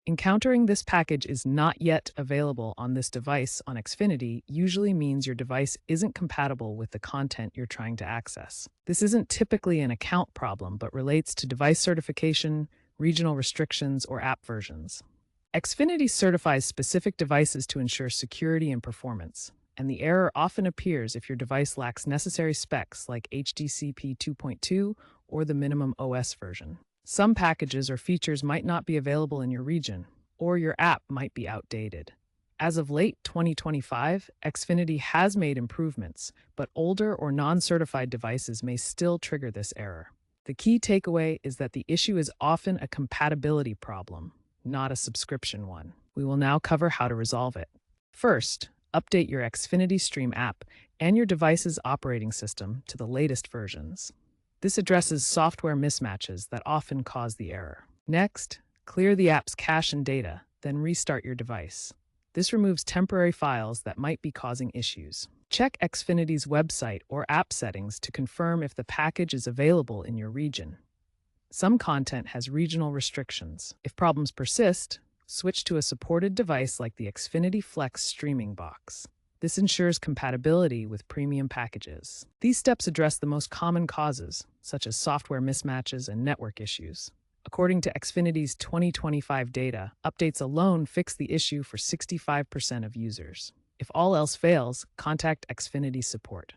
Encountering this package is not yet available on this device on Xfinity usually means your device isn't compatible with the content you're trying to access. This isn't typically an account problem, but relates to device certification, regional restrictions, or app versions. Xfinity certifies specific devices to ensure security and performance, and the error often appears if your device lacks necessary specs like HDCP 2.2 or the minimum OS version. Some packages or features might not be available in your region, or your app might be outdated. As of late 2025, Xfinity has made improvements, but older or non-certified devices may still trigger this error. The key takeaway is that the issue is often a compatibility problem, not a subscription one. We will now cover how to resolve it. First, update your Xfinity Stream app and your device's operating system to the latest versions. This addresses software mismatches that often cause the error. Next, clear the app's cache and data, then restart your device. This removes temporary files that might be causing issues. Check Xfinity's website or app settings to confirm if the package is available in your region. Some content has regional restrictions. If problems persist, switch to a supported device like the Xfinity Flex streaming box. This ensures compatibility with premium packages. These steps address the most common causes, such as software mismatches and network issues. According to Xfinity's 2025 data, updates alone fix the issue for 65% of users. If all else fails, contact Xfinity support.